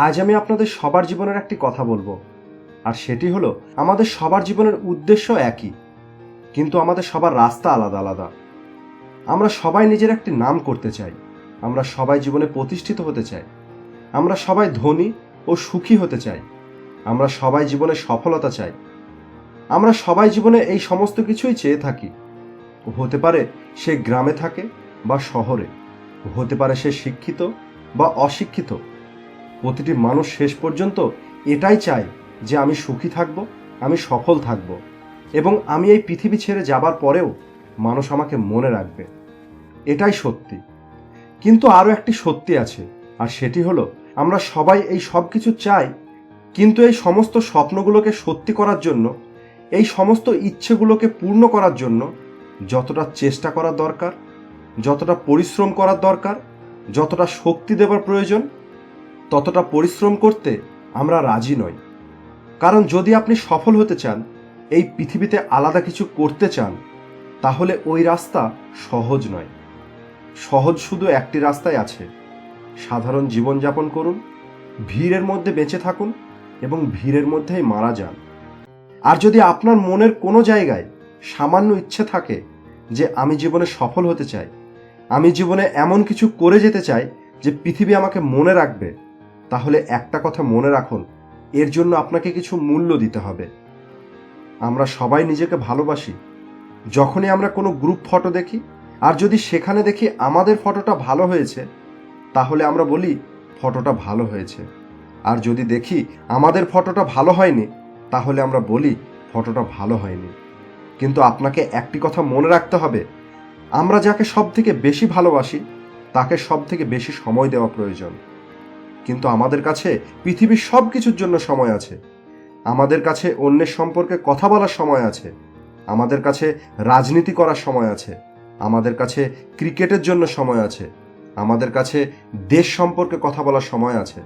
আজ আমি আপনাদের সবার জীবনের একটি কথা বলবো, আর সেটি হলো আমাদের সবার জীবনের উদ্দেশ্য একই, কিন্তু আমাদের সবার রাস্তা আলাদা আলাদা। আমরা সবাই নিজের একটি নাম করতে চাই, আমরা সবাই জীবনে প্রতিষ্ঠিত হতে চাই, আমরা সবাই ধনী ও সুখী হতে চাই, আমরা সবাই জীবনে সফলতা চাই, আমরা সবাই জীবনে এই সমস্ত কিছুই চেয়ে থাকি। হতে পারে সে গ্রামে থাকে বা শহরে, হতে পারে সে শিক্ষিত বা অশিক্ষিত। প্রতিটি মানুষ শেষ পর্যন্ত এটাই চায় যে আমি সুখী থাকব, আমি সফল থাকব, এবং আমি এই পৃথিবী ছেড়ে যাবার পরেও মানুষ আমাকে মনে রাখবে। এটাই সত্যি। কিন্তু আরও একটি সত্যি আছে, আর সেটি হলো আমরা সবাই এই সব কিছু চাই, কিন্তু এই সমস্ত স্বপ্নগুলোকে সত্যি করার জন্য, এই সমস্ত ইচ্ছেগুলোকে পূর্ণ করার জন্য যতটা চেষ্টা করার দরকার, যতটা পরিশ্রম করার দরকার, যতটা শক্তি দেবার প্রয়োজন, ততটা পরিশ্রম করতে আমরা রাজি নই। কারণ যদি আপনি সফল হতে চান, এই পৃথিবীতে আলাদা কিছু করতে চান, তাহলে ওই রাস্তা সহজ নয়। সহজ শুধু একটি রাস্তায় আছে: সাধারণ জীবনযাপন করুন, ভিড়ের মধ্যে বেঁচে থাকুন এবং ভিড়ের মধ্যেই মারা যান। আর যদি আপনার মনের কোনো জায়গায় সামান্য ইচ্ছে থাকে যে আমি জীবনে সফল হতে চাই, আমি জীবনে এমন কিছু করে যেতে চাই যে পৃথিবী আমাকে মনে রাখবে, তাহলে একটা কথা মনে রাখুন, এর জন্য আপনাকে কিছু মূল্য দিতে হবে। আমরা সবাই নিজেকে ভালোবাসি। যখনই আমরা কোনো গ্রুপ ফটো দেখি, আর যদি সেখানে দেখি আমাদের ফটোটা ভালো হয়েছে, তাহলে আমরা বলি ফটোটা ভালো হয়েছে। আর যদি দেখি আমাদের ফটোটা ভালো হয়নি, তাহলে আমরা বলি ফটোটা ভালো হয়নি। কিন্তু আপনাকে একটি কথা মনে রাখতে হবে, আমরা যাকে সব থেকে বেশি ভালোবাসি তাকে সব থেকে বেশি সময় দেওয়া প্রয়োজন। কিন্তু আমাদের কাছে পৃথিবীর সব কিছুর জন্য সময় আছে। আমাদের কাছে অন্যের সম্পর্কে কথা বলার সময় আছে, আমাদের কাছে রাজনীতি করার সময় আছে, আমাদের কাছে ক্রিকেটের জন্য সময় আছে, আমাদের কাছে দেশ সম্পর্কে কথা বলার সময় আছে,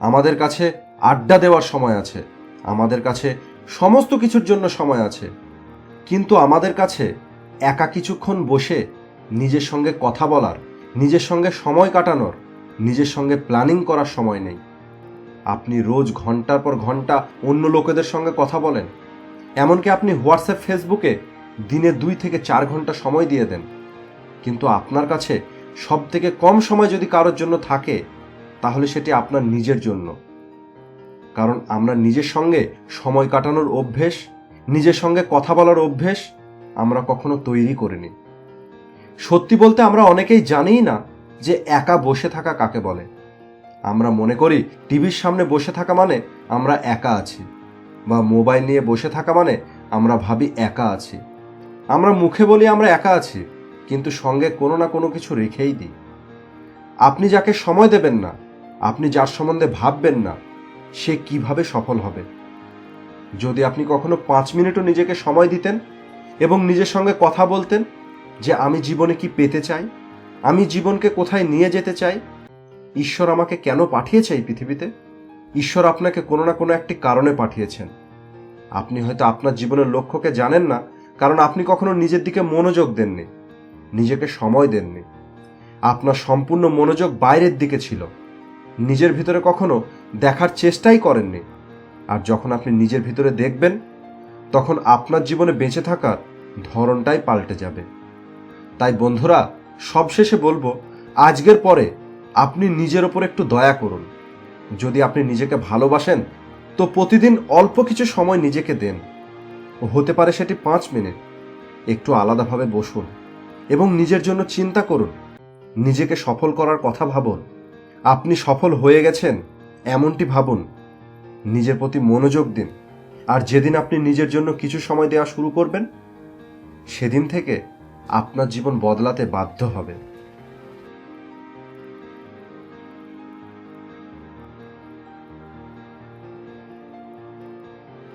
আমাদের কাছে আড্ডা দেওয়ার সময় আছে, আমাদের কাছে সমস্ত কিছুর জন্য সময় আছে। কিন্তু আমাদের কাছে একা কিছুক্ষণ বসে নিজের সঙ্গে কথা বলার, নিজের সঙ্গে সময় কাটানোর, নিজের সঙ্গে প্ল্যানিং করার সময় নেই। আপনি রোজ ঘন্টার পর ঘন্টা অন্য লোকেদের সঙ্গে কথা বলেন, এমনকি আপনি হোয়াটসঅ্যাপ, ফেসবুকে দিনে 2 থেকে 4 ঘন্টা সময় দিয়ে দেন। কিন্তু আপনার কাছে সব থেকে কম সময় যদি কারোর জন্য থাকে, তাহলে সেটি আপনার নিজের জন্য। কারণ আমরা নিজের সঙ্গে সময় কাটানোর অভ্যেস, নিজের সঙ্গে কথা বলার অভ্যেস আমরা কখনো তৈরি করিনি। সত্যি বলতে আমরা অনেকেই জানিই না যে একা বসে থাকা কাকে বলে। আমরা মনে করি টিভির সামনে বসে থাকা মানে আমরা একা আছি, বা মোবাইল নিয়ে বসে থাকা মানে আমরা ভাবি একা আছি। আমরা মুখে বলি আমরা একা আছি, কিন্তু সঙ্গে কোনো না কোনো কিছু রেখেই দিই। আপনি যাকে সময় দেবেন না, আপনি যার সম্বন্ধে ভাববেন না, সে কিভাবে সফল হবে? যদি আপনি কখনো 5 মিনিটও নিজেকে সময় দিতেন এবং নিজের সঙ্গে কথা বলতেন যে আমি জীবনে কি পেতে চাই, আমি জীবনকে কোথায় নিয়ে যেতে চাই, ঈশ্বর আমাকে কেন পাঠিয়েছে এই পৃথিবীতে, ঈশ্বর আপনাকে কোনো না কোনো একটি কারণে পাঠিয়েছেন। আপনি হয়তো আপনার জীবনের লক্ষ্যকে জানেন না, কারণ আপনি কখনো নিজের দিকে মনোযোগ দেননি, নিজেকে সময় দেননি। আপনার সম্পূর্ণ মনোযোগ বাইরের দিকে ছিল, নিজের ভিতরে কখনো দেখার চেষ্টাই করেননি। আর যখন আপনি নিজের ভিতরে দেখবেন, তখন আপনার জীবনে বেঁচে থাকার ধরনটাই পাল্টে যাবে। তাই বন্ধুরা, সবশেষে বলবো, আজকের পরে আপনি নিজের ওপর একটু দয়া করুন। যদি আপনি নিজেকে ভালোবাসেন, তো প্রতিদিন অল্প কিছু সময় নিজেকে দেন। হতে পারে সেটি 5 মিনিট। একটু আলাদাভাবে বসুন এবং নিজের জন্য চিন্তা করুন, নিজেকে সফল করার কথা ভাবুন। আপনি সফল হয়ে গেছেন এমনটি ভাবুন, নিজের প্রতি মনোযোগ দিন। আর যেদিন আপনি নিজের জন্য কিছু সময় দেওয়া শুরু করবেন, সেদিন থেকে আপনার জীবন বদলাতে বাধ্য হবে।